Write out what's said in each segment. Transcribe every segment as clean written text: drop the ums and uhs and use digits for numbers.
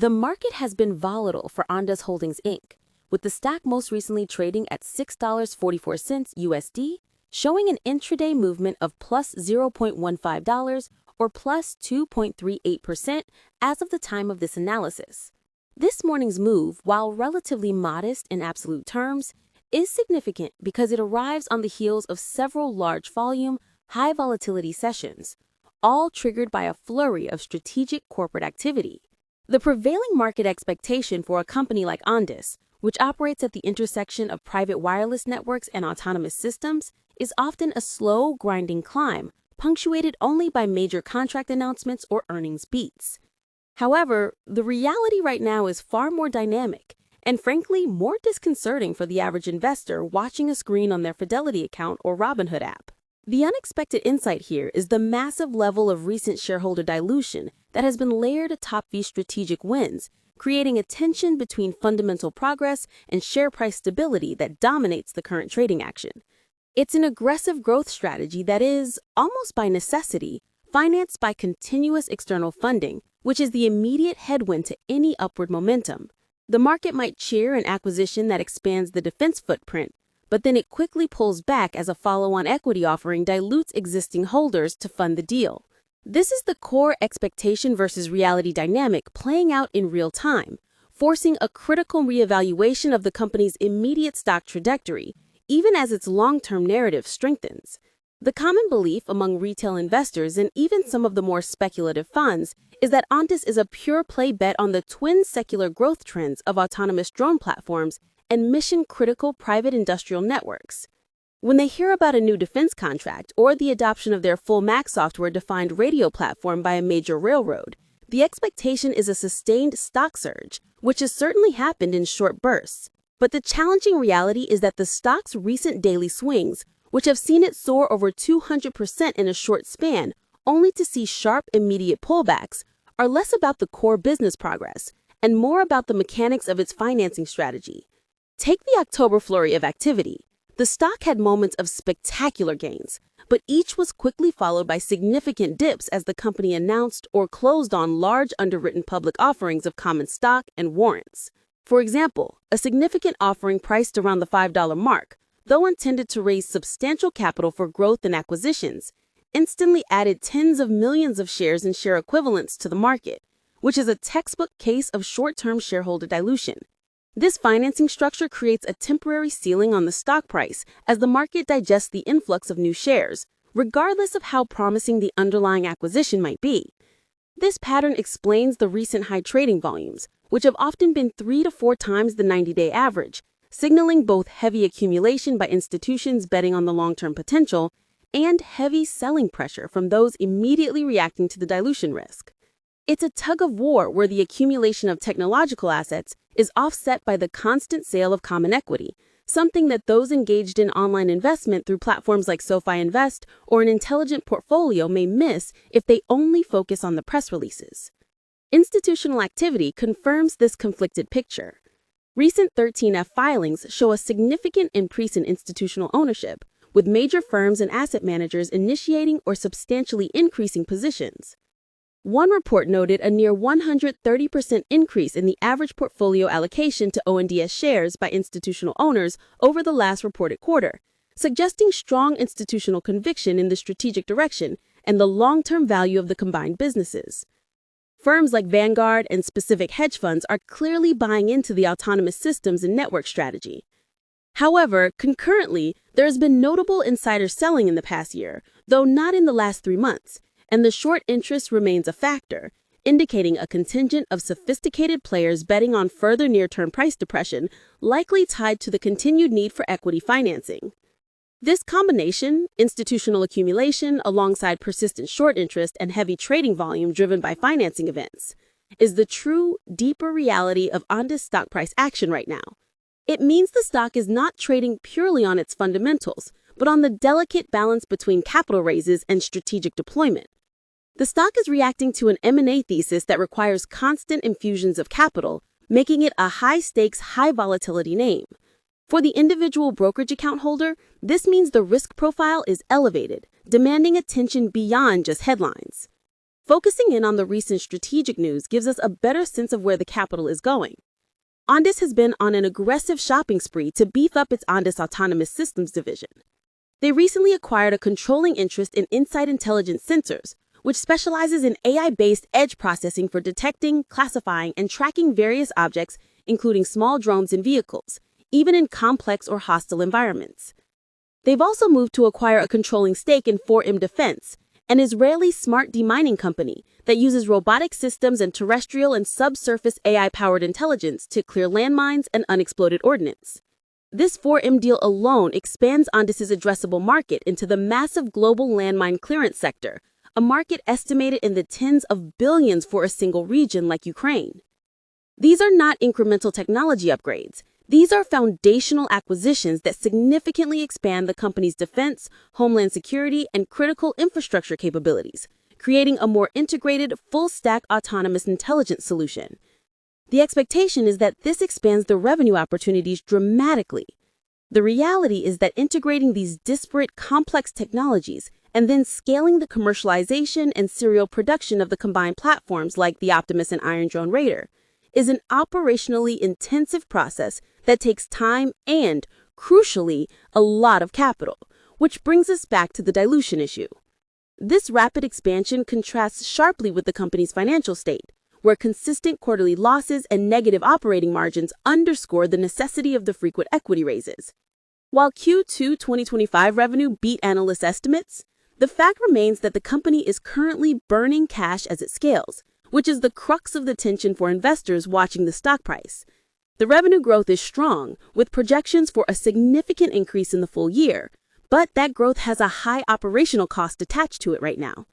The market has been volatile for Ondas Holdings Inc., with the stock most recently trading at $6.44 USD, showing an intraday movement of plus $0.15 or plus 2.38% as of the time of this analysis. This morning's move, while relatively modest in absolute terms, is significant because it arrives on the heels of several large volume, high volatility sessions, all triggered by a flurry of strategic corporate activity. The prevailing market expectation for a company like Ondas, which operates at the intersection of private wireless networks and autonomous systems, is often a slow, grinding climb, punctuated only by major contract announcements or earnings beats. However, the reality right now is far more dynamic and, frankly, more disconcerting for the average investor watching a screen on their Fidelity account or Robinhood app. The unexpected insight here is the massive level of recent shareholder dilution that has been layered atop these strategic wins, creating a tension between fundamental progress and share price stability that dominates the current trading action. It's an aggressive growth strategy that is, almost by necessity, financed by continuous external funding, which is the immediate headwind to any upward momentum. The market might cheer an acquisition that expands the defense footprint, but then it quickly pulls back as a follow-on equity offering dilutes existing holders to fund the deal. This is the core expectation versus reality dynamic playing out in real time, forcing a critical reevaluation of the company's immediate stock trajectory, even as its long-term narrative strengthens. The common belief among retail investors and even some of the more speculative funds is that Ondas is a pure-play bet on the twin secular growth trends of autonomous drone platforms and mission-critical private industrial networks. When they hear about a new defense contract or the adoption of their full Mac software-defined radio platform by a major railroad, the expectation is a sustained stock surge, which has certainly happened in short bursts. But the challenging reality is that the stock's recent daily swings, which have seen it soar over 200% in a short span, only to see sharp, immediate pullbacks, are less about the core business progress and more about the mechanics of its financing strategy. Take the October flurry of activity. The stock had moments of spectacular gains, but each was quickly followed by significant dips as the company announced or closed on large underwritten public offerings of common stock and warrants. For example, a significant offering priced around the $5 mark, though intended to raise substantial capital for growth and acquisitions, instantly added tens of millions of shares and share equivalents to the market, which is a textbook case of short-term shareholder dilution. This financing structure creates a temporary ceiling on the stock price as the market digests the influx of new shares, regardless of how promising the underlying acquisition might be. This pattern explains the recent high trading volumes, which have often been 3 to 4 times the 90-day average, signaling both heavy accumulation by institutions betting on the long-term potential and heavy selling pressure from those immediately reacting to the dilution risk. It's a tug of war where the accumulation of technological assets is offset by the constant sale of common equity, something that those engaged in online investment through platforms like SoFi Invest or an intelligent portfolio may miss if they only focus on the press releases. Institutional activity confirms this conflicted picture. Recent 13F filings show a significant increase in institutional ownership, with major firms and asset managers initiating or substantially increasing positions. One report noted a near 130% increase in the average portfolio allocation to ONDS shares by institutional owners over the last reported quarter, suggesting strong institutional conviction in the strategic direction and the long-term value of the combined businesses. Firms like Vanguard and specific hedge funds are clearly buying into the autonomous systems and network strategy. However, concurrently, there has been notable insider selling in the past year, though not in the last 3 months, and the short interest remains a factor, indicating a contingent of sophisticated players betting on further near-term price depression, likely tied to the continued need for equity financing. This combination, institutional accumulation alongside persistent short interest and heavy trading volume driven by financing events, is the true, deeper reality of Ondas stock price action right now. It means the stock is not trading purely on its fundamentals, but on the delicate balance between capital raises and strategic deployment. The stock is reacting to an M&A thesis that requires constant infusions of capital, making it a high-stakes, high-volatility name. For the individual brokerage account holder, this means the risk profile is elevated, demanding attention beyond just headlines. Focusing in on the recent strategic news gives us a better sense of where the capital is going. Ondas has been on an aggressive shopping spree to beef up its Ondas Autonomous Systems division. They recently acquired a controlling interest in Insight Intelligence Sensors, which specializes in AI-based edge processing for detecting, classifying, and tracking various objects, including small drones and vehicles, even in complex or hostile environments. They've also moved to acquire a controlling stake in 4M Defense, an Israeli smart demining company that uses robotic systems and terrestrial and subsurface AI-powered intelligence to clear landmines and unexploded ordnance. This 4M deal alone expands Ondas's addressable market into the massive global landmine clearance sector, a market estimated in the tens of billions for a single region like Ukraine. These are not incremental technology upgrades. These are foundational acquisitions that significantly expand the company's defense, homeland security, and critical infrastructure capabilities, creating a more integrated, full-stack autonomous intelligence solution. The expectation is that this expands the revenue opportunities dramatically. The reality is that integrating these disparate, complex technologies and then scaling the commercialization and serial production of the combined platforms like the Optimus and Iron Drone Raider is an operationally intensive process that takes time and, crucially, a lot of capital, which brings us back to the dilution issue. This rapid expansion contrasts sharply with the company's financial state, where consistent quarterly losses and negative operating margins underscore the necessity of the frequent equity raises. While Q2 2025 revenue beat analyst estimates, the fact remains that the company is currently burning cash as it scales, which is the crux of the tension for investors watching the stock price. The revenue growth is strong, with projections for a significant increase in the full year, but that growth has a high operational cost attached to it right now.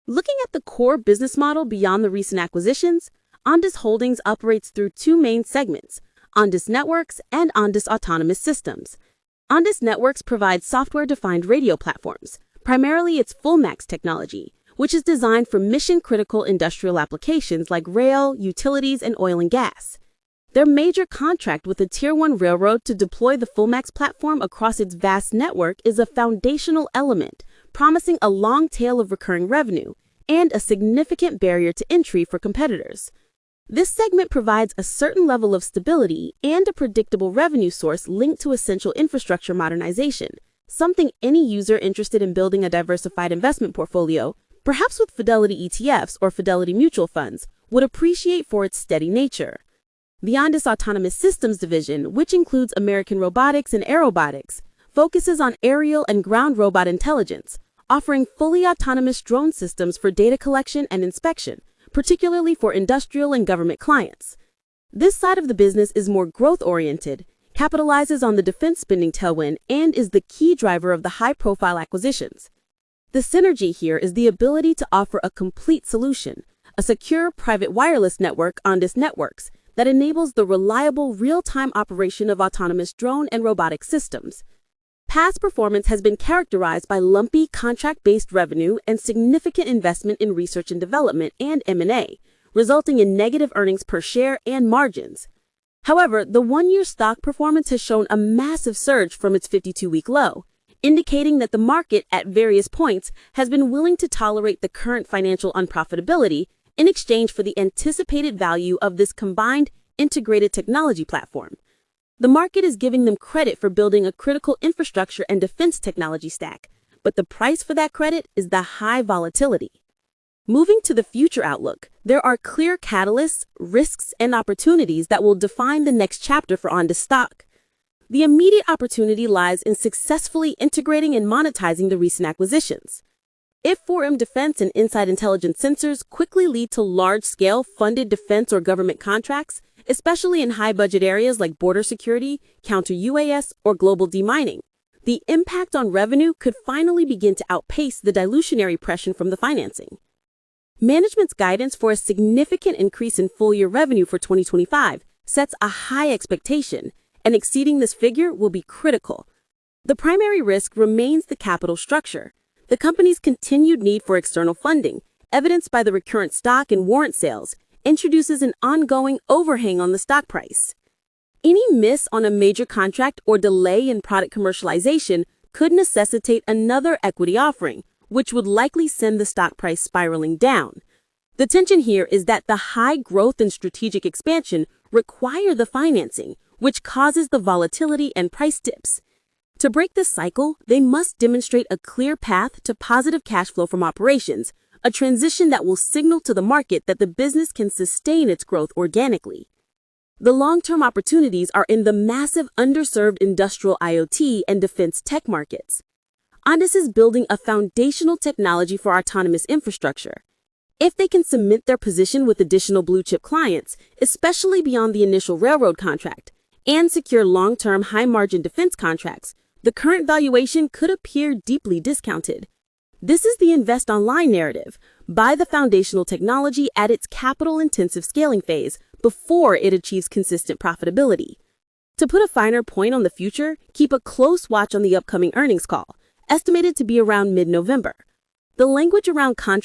Looking at the core business model beyond the recent acquisitions, Ondas Holdings operates through two main segments, Ondas Networks and Ondas Autonomous Systems. Ondas Networks provides software-defined radio platforms, primarily its FullMAX technology, which is designed for mission-critical industrial applications like rail, utilities, and oil and gas. Their major contract with a Tier 1 railroad to deploy the FullMAX platform across its vast network is a foundational element, promising a long tail of recurring revenue and a significant barrier to entry for competitors. This segment provides a certain level of stability and a predictable revenue source linked to essential infrastructure modernization, something any user interested in building a diversified investment portfolio, perhaps with Fidelity ETFs or Fidelity mutual funds, would appreciate for its steady nature. The Ondas Autonomous Systems division, which includes American Robotics and Aerobotics, focuses on aerial and ground robot intelligence, offering fully autonomous drone systems for data collection and inspection, particularly for industrial and government clients. This side of the business is more growth-oriented, capitalizes on the defense spending tailwind, and is the key driver of the high-profile acquisitions. The synergy here is the ability to offer a complete solution, a secure private wireless network, Ondas Networks, that enables the reliable real-time operation of autonomous drone and robotic systems. Past performance has been characterized by lumpy contract-based revenue and significant investment in research and development and M&A, resulting in negative earnings per share and margins. However, the one-year stock performance has shown a massive surge from its 52-week low, indicating that the market at various points has been willing to tolerate the current financial unprofitability in exchange for the anticipated value of this combined integrated technology platform. The market is giving them credit for building a critical infrastructure and defense technology stack, but the price for that credit is the high volatility. Moving to the future outlook, there are clear catalysts, risks, and opportunities that will define the next chapter for Ondas stock. The immediate opportunity lies in successfully integrating and monetizing the recent acquisitions. If 4M Defense and Insight Intelligence Sensors quickly lead to large-scale funded defense or government contracts, especially in high-budget areas like border security, counter-UAS, or global demining, the impact on revenue could finally begin to outpace the dilutionary pressure from the financing. Management's guidance for a significant increase in full-year revenue for 2025 sets a high expectation, and exceeding this figure will be critical. The primary risk remains the capital structure. The company's continued need for external funding, evidenced by the recurrent stock and warrant sales, introduces an ongoing overhang on the stock price. Any miss on a major contract or delay in product commercialization could necessitate another equity offering, which would likely send the stock price spiraling down, The tension here is that the high growth and strategic expansion require the financing, which causes the volatility and price dips. To break this cycle, they must demonstrate a clear path to positive cash flow from operations, a transition that will signal to the market that the business can sustain its growth organically. The long-term opportunities are in the massive underserved industrial IoT and defense tech markets. Ondas is building a foundational technology for autonomous infrastructure. If they can cement their position with additional blue-chip clients, especially beyond the initial railroad contract, and secure long-term high-margin defense contracts, the current valuation could appear deeply discounted. This is the invest online narrative. Buy the foundational technology at its capital-intensive scaling phase before it achieves consistent profitability. To put a finer point on the future, keep a close watch on the upcoming earnings call, estimated to be around mid-November. The language around contract